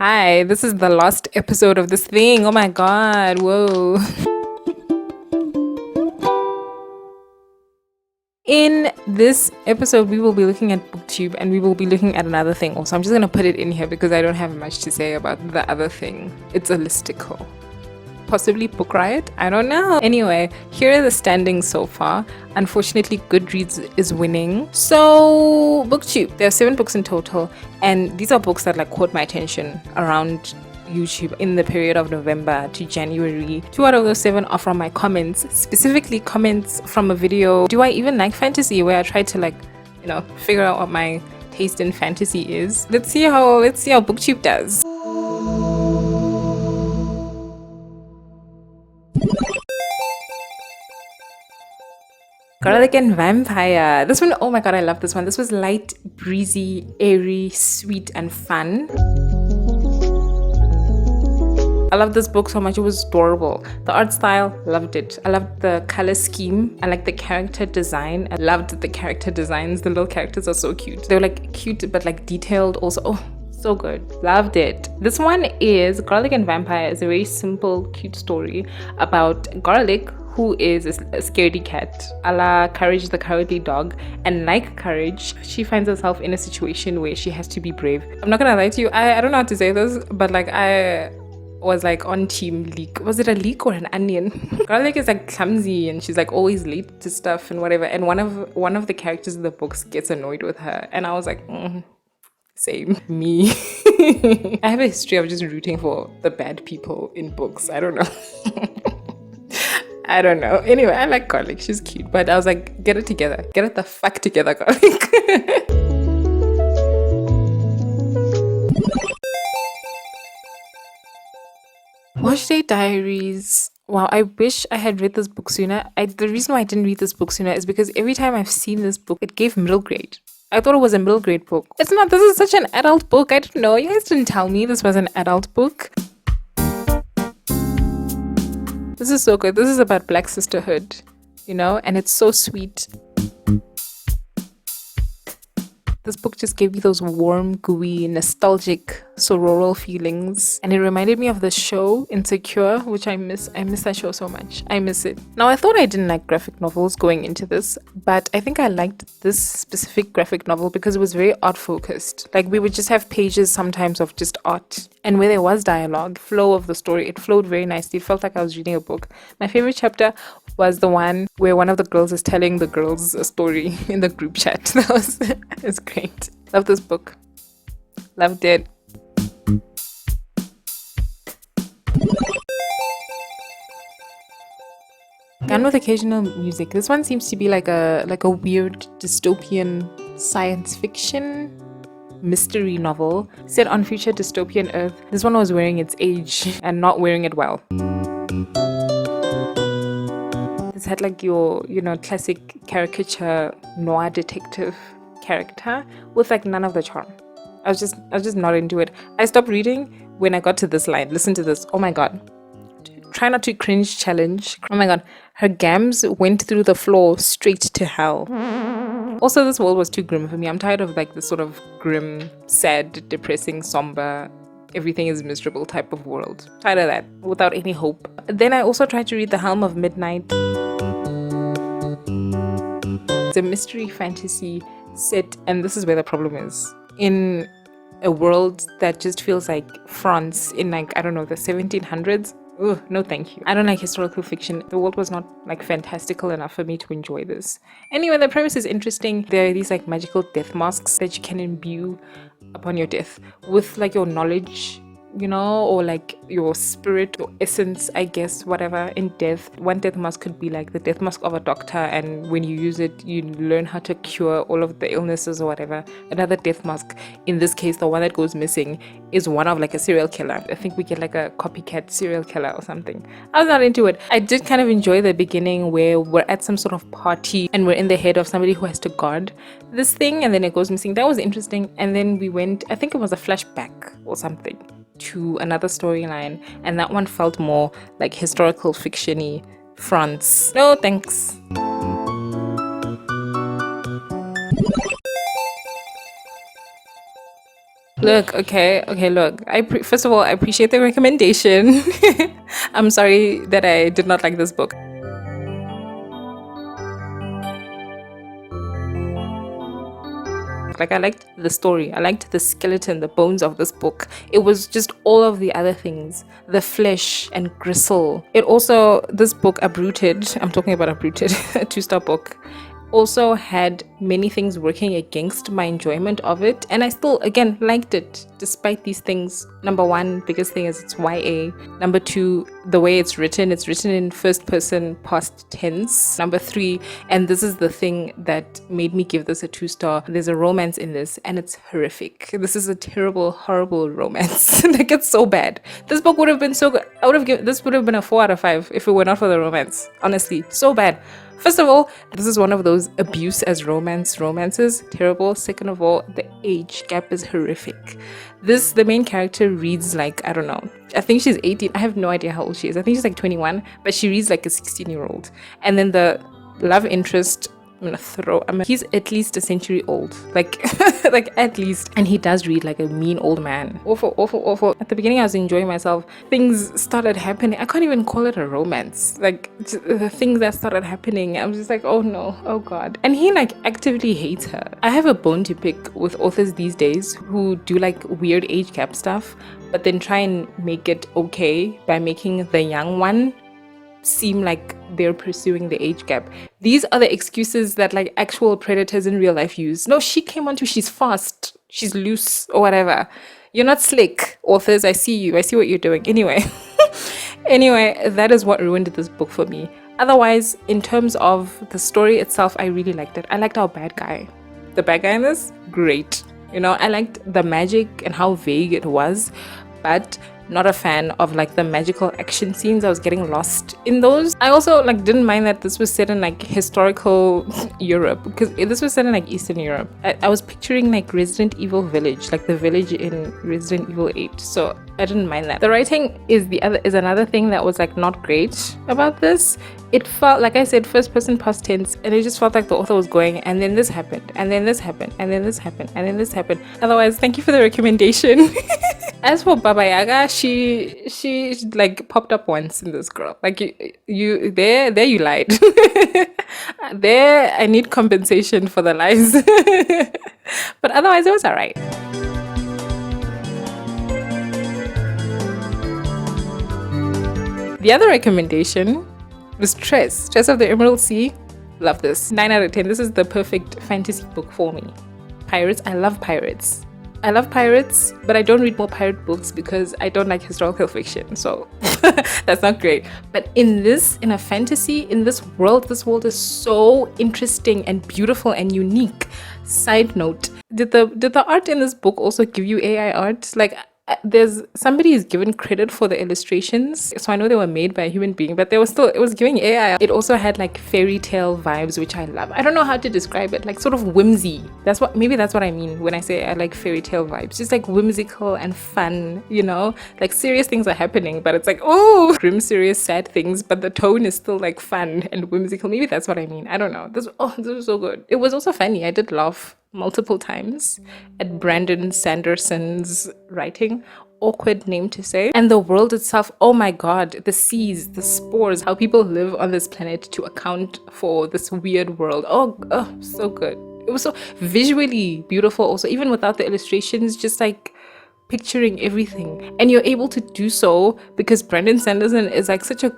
Hi, this is the last episode of this thing. Oh my god, whoa. In this episode, we will be looking at booktube and we will be looking at another thing also. I'm just gonna put it in here because I don't have much to say about the other thing. It's a listicle. Possibly Book Riot? I don't know. Anyway, here are the standings so far. Unfortunately, Goodreads is winning. So, BookTube, there are 7 books in total, and these are books that caught my attention around YouTube in the period of November to January. 2 out of those 7 are from my comments, specifically comments from a video. Do I even like fantasy? Where I tried to figure out what my taste in fantasy is. Let's see how BookTube does. Garlic and Vampire. This one, oh my god, I love this one. This was light, breezy, airy, sweet, and fun. I love this book so much. It was adorable. The art style, loved it. I loved the color scheme. I liked the character design. I loved the character designs. The little characters are so cute. They were cute but detailed also. Oh, so good. Loved it. This one is Garlic and Vampire. It's a very simple, cute story about Garlic, who is a scaredy cat, a la Courage the Cowardly Dog. And like Courage, she finds herself in a situation where she has to be brave. I'm not gonna lie to you, I don't know how to say this, but I was on team leek. Was it a leek or an onion? Garlic is clumsy and she's always late to stuff and whatever. And one of the characters in the books gets annoyed with her. And I was same. Me. I have a history of just rooting for the bad people in books. I don't know. I don't know. Anyway, I like Garlic. She's cute. But I was get it together. Get it the fuck together, Garlic. Wash Day Diaries. Wow, I wish I had read this book sooner. The reason why I didn't read this book sooner is because every time I've seen this book, it gave middle grade. I thought it was a middle grade book. It's not. This is such an adult book. I didn't know. You guys didn't tell me this was an adult book. This is so good. This is about Black sisterhood, and it's so sweet. This book just gave me those warm, gooey, nostalgic, sororal feelings. And it reminded me of the show Insecure, which I miss. I miss that show so much. I miss it. Now, I thought I didn't like graphic novels going into this, but I think I liked this specific graphic novel because it was very art focused. We would just have pages sometimes of just art. And where there was dialogue, flow of the story, it flowed very nicely. It felt like I was reading a book. My favorite chapter was the one where one of the girls is telling the girls a story in the group chat. It's great. Love this book. Loved it. Gun with occasional music. This one seems to be like a weird dystopian science fiction mystery novel set on future dystopian Earth. This one was wearing its age and not wearing it well. This had your classic caricature noir detective character with none of the charm. I was just not into it. I stopped reading when I got to this line. Listen to this. Oh my god. Try not to cringe challenge. Oh my god. Her gams went through the floor straight to hell. Also, this world was too grim for me. I'm tired of this sort of grim, sad, depressing, somber, everything is miserable type of world. Tired of that, without any hope. Then I also tried to read The Helm of Midnight. It's a mystery fantasy set, and this is where the problem is. In a world that just feels like France in I don't know, the 1700s. Ugh, no thank you. I don't like historical fiction. The world was not fantastical enough for me to enjoy this. Anyway, the premise is interesting. There are these magical death masks that you can imbue upon your death with your knowledge, or your spirit or essence, I guess, whatever, in death. One death mask could be the death mask of a doctor, and when you use it, you learn how to cure all of the illnesses or whatever. Another death mask, in this case, the one that goes missing, is one of a serial killer. I think we get a copycat serial killer or something. I was not into it. I did kind of enjoy the beginning where we're at some sort of party and we're in the head of somebody who has to guard this thing, and then it goes missing. That was interesting. And then we went, I think it was a flashback or something, to another storyline, and that one felt more historical fiction-y France. No thanks. Look, okay, look. First of all, I appreciate the recommendation. I'm sorry that I did not like this book. Like, I liked the story, I liked the skeleton, the bones of this book. It was just all of the other things, the flesh and gristle. It also, this book, Uprooted, I'm talking about Uprooted, a 2-star book, also had many things working against my enjoyment of it, and I still again liked it despite these things. Number one, biggest thing is it's YA. Number two, the way it's written in first person past tense. Number three, and this is the thing that made me give this a 2-star, there's a romance in this and it's horrific. This is a terrible, horrible romance. Like, it's so bad. This book would have been so good. This would have been a 4 out of 5 if it were not for the romance. Honestly, so bad. First of all, this is one of those abuse as romances. Terrible. Second of all, the age gap is horrific. The main character reads like, I don't know, I think she's 18. I have no idea how old she is. I think she's like 21, but she reads like a 16-year-old. And then the love interest, he's at least a century old, like like at least, and he does read like a mean old man. Awful. At the beginning I was enjoying myself. Things started happening. I can't even call it a romance. Like, the things that started happening, I was just like, oh no, oh god. And he like actively hates her. I have a bone to pick with authors these days who do like weird age gap stuff, but then try and make it okay by making the young one seem like they're pursuing the age gap. These are the excuses that like actual predators in real life use. No, she came onto, she's fast, she's loose, or whatever. You're not slick, authors. I see you. I see what you're doing. Anyway, that is what ruined this book for me. Otherwise, in terms of the story itself, I really liked it. I liked our bad guy. The bad guy in this, great. You know, I liked the magic and how vague it was, but not a fan of like the magical action scenes. I was getting lost in those. I also like didn't mind that this was set in like historical Europe, because this was set in like Eastern Europe. I was picturing like Resident Evil Village, like the village in Resident Evil 8. So I didn't mind that. The writing is another thing that was like not great about this. It felt, like I said, first person past tense, and it just felt like the author was going, and then this happened, and then this happened, and then this happened, and then this happened. Otherwise, thank you for the recommendation. As for Baba Yaga, she like popped up once in this girl. Like you there you lied. There I need compensation for the lies. But otherwise it was alright. The other recommendation was Tress of the Emerald Sea. Love this. 9 out of 10. This is the perfect fantasy book for me. Pirates. I love pirates. But I don't read more pirate books because I don't like historical fiction. So that's not great. But in a fantasy, in this world is so interesting and beautiful and unique. Side note, did the art in this book also give you AI art? Like, there's somebody is given credit for the illustrations, so I know they were made by a human being, but it was giving AI. It also had like fairy tale vibes, which I love. I don't know how to describe it, like sort of whimsy. Maybe that's what I mean when I say I like fairy tale vibes. Just like whimsical and fun, you know, like serious things are happening, but it's like, oh, grim, serious, sad things, but the tone is still like fun and whimsical. Maybe that's what I mean. I don't know. This was so good. It was also funny. I did laugh multiple times at Brandon Sanderson's writing. Awkward name to say. And the world itself, oh my god, the seas, the spores, how people live on this planet to account for this weird world. Oh, so good. It was so visually beautiful also, even without the illustrations, just like picturing everything. And you're able to do so because Brandon Sanderson is like he's such a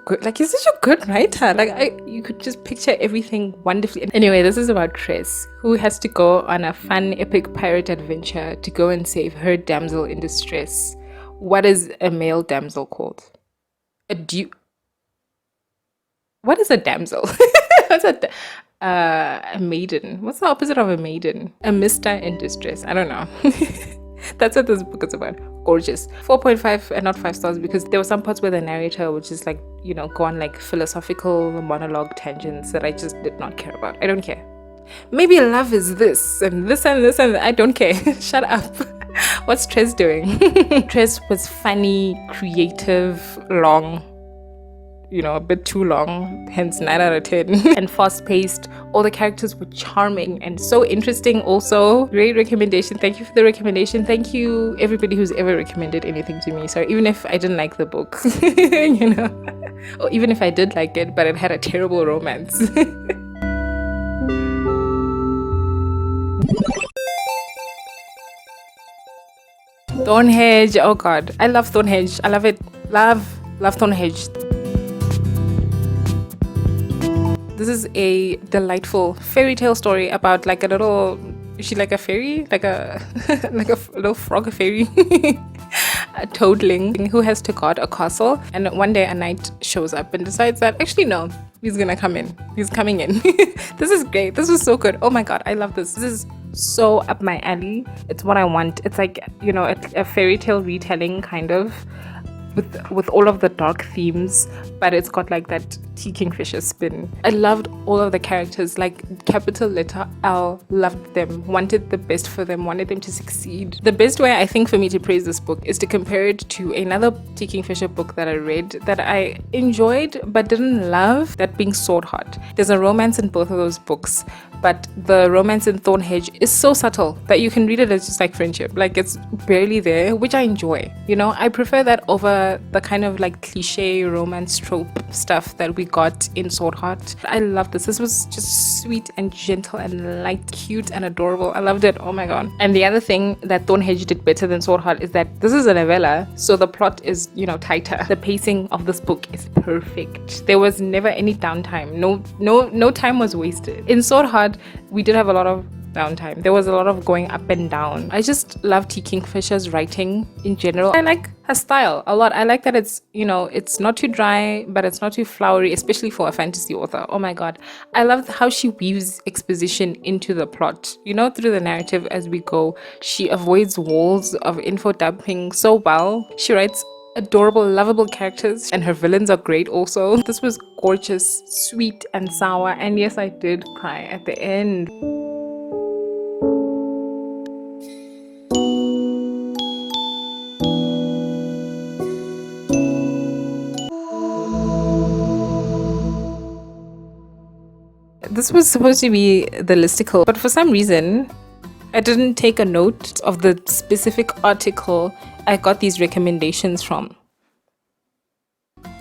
good writer. Like you could just picture everything wonderfully. Anyway, this is about Tress, who has to go on a fun epic pirate adventure to go and save her damsel in distress. What is a male damsel called? What is a damsel? What's a maiden? What's the opposite of a maiden? A mister in distress. I don't know. That's what this book is about. Gorgeous. 4.5 and not 5 stars because there were some parts where the narrator would just like, you know, go on like philosophical monologue tangents that I just did not care about. I don't care. Maybe love is this and this and this and I don't care. Shut up. What's Tress doing? Tress was funny, creative, long. a bit too long, hence 9 out of 10. And fast-paced. All the characters were charming and so interesting also. Great recommendation. Thank you for the recommendation. Thank you everybody who's ever recommended anything to me. So even if I didn't like the book, or even if I did like it, but it had a terrible romance. Thornhedge, oh god, I love Thornhedge. I love it. Love Thornhedge. This is a delightful fairy tale story about like a little, is she like a fairy? Like a like a little frog fairy. A toadling who has to guard a castle, and one day a knight shows up and decides that actually no, he's gonna come in. He's coming in. This is great. This was so good. Oh my god, I love this. This is so up my alley. It's what I want. It's like, a fairy tale retelling kind of, with all of the dark themes, but it's got like that T Kingfisher spin. I loved all of the characters, like capital letter L, loved them, wanted the best for them, wanted them to succeed. The best way I think for me to praise this book is to compare it to another T Kingfisher book that I read that I enjoyed but didn't love, that being Sword Heart. There's a romance in both of those books, but the romance in Thornhedge is so subtle that you can read it as just like friendship, like it's barely there, which I enjoy. I prefer that over the kind of like cliche romance trope stuff that we got in Sword Heart. I love this. This was just sweet and gentle and light, cute and adorable. I loved it. Oh my god. And the other thing that Thornhedge did better than Sword Heart is that this is a novella, so the plot is, tighter. The pacing of this book is perfect. There was never any downtime. No time was wasted. In Sword Heart, we did have a lot of downtime. There was a lot of going up and down. I just love T Kingfisher's writing in general. I like her style a lot. I like that it's, it's not too dry, but it's not too flowery, especially for a fantasy author. Oh my god. I love how she weaves exposition into the plot, through the narrative as we go. She avoids walls of info dumping so well. She writes adorable, lovable characters, and her villains are great also. This was gorgeous, sweet and sour, and yes, I did cry at the end. This was supposed to be the listicle, but for some reason, I didn't take a note of the specific article I got these recommendations from.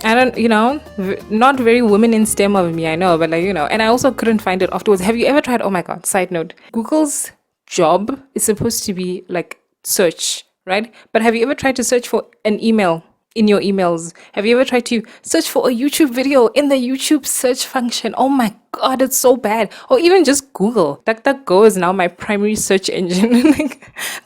I don't, not very women in STEM of me, I know, but and I also couldn't find it afterwards. Have you ever tried, oh my god, side note, Google's job is supposed to be like search, right? But have you ever tried to search for an email in your emails? Have you ever tried to search for a YouTube video in the YouTube search function? Oh my god, it's so bad. Or even just Google. DuckDuckGo is now my primary search engine.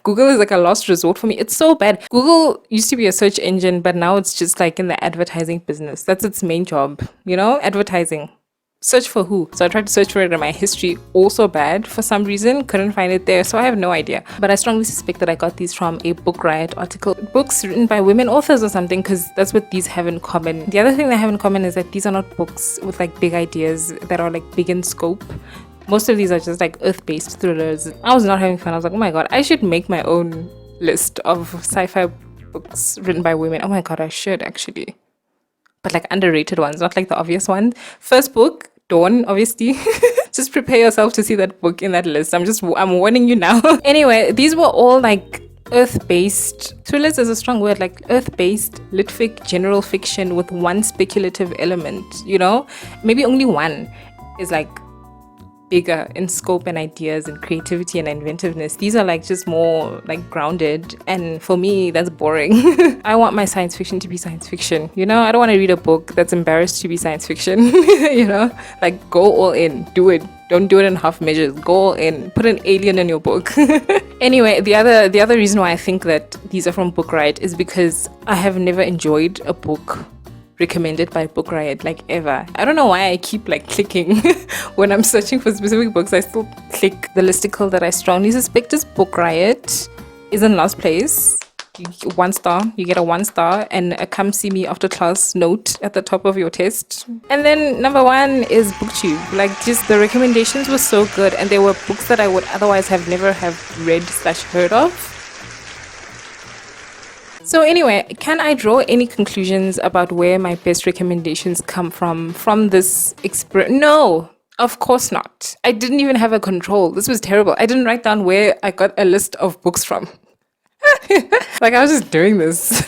Google is like a last resort for me. It's so bad. Google used to be a search engine, but now it's just like in the advertising business. That's its main job, advertising. Search for who? So I tried to search for it in my history, also bad for some reason, couldn't find it there, so I have no idea. But I strongly suspect that I got these from a Book Riot article. Books written by women authors or something, because that's what these have in common. The other thing they have in common is that these are not books with like big ideas that are like big in scope. Most of these are just like earth-based thrillers. I was not having fun. I was like, oh my god, I should make my own list of sci-fi books written by women. Oh my god, I should actually. But like underrated ones, not like the obvious ones. First book, Dawn, obviously. Just prepare yourself to see that book in that list. I'm warning you now. Anyway, these were all like earth-based thrillers is a strong word, like earth-based litfic general fiction with one speculative element, maybe only one is like bigger in scope and ideas and creativity and inventiveness. These are like just more like grounded, and for me that's boring. I want my science fiction to be science fiction, I don't want to read a book that's embarrassed to be science fiction. Like go all in, do it. Don't do it in half measures. Go all in. Put an alien in your book. Anyway, the other reason why I think that these are from Book Riot is because I have never enjoyed a book recommended by Book Riot, like ever. I don't know why I keep like clicking when I'm searching for specific books. I still click the listicle that I strongly suspect is Book Riot is in last place. You get 1 star, you get a 1 star and a come see me after class note at the top of your test. And then number 1 is booktube. Like just the recommendations were so good, and they were books that I would otherwise have never have read / heard of. So anyway, can I draw any conclusions about where my best recommendations come from this experience? No, of course not. I didn't even have a control. This was terrible. I didn't write down where I got a list of books from. Like I was just doing this.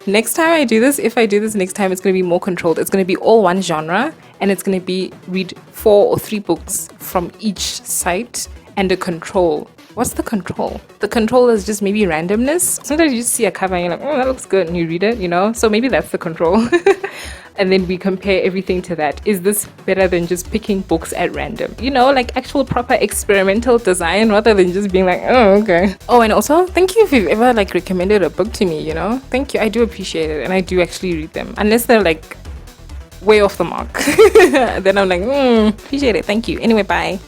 Next time I do this, if I do this next time, it's going to be more controlled. It's going to be all one genre, and it's going to be read 4 or 3 books from each site and a control. What's the control? The control is just maybe randomness. Sometimes you just see a cover and you're like, oh, that looks good, and you read it, you know? So maybe that's the control. And then we compare everything to that. Is this better than just picking books at random? You know, like actual proper experimental design rather than just being like, oh, okay. Oh, and also, thank you if you've ever like recommended a book to me, you know? Thank you. I do appreciate it, and I do actually read them. Unless they're like way off the mark. Then I'm like, appreciate it. Thank you. Anyway, bye.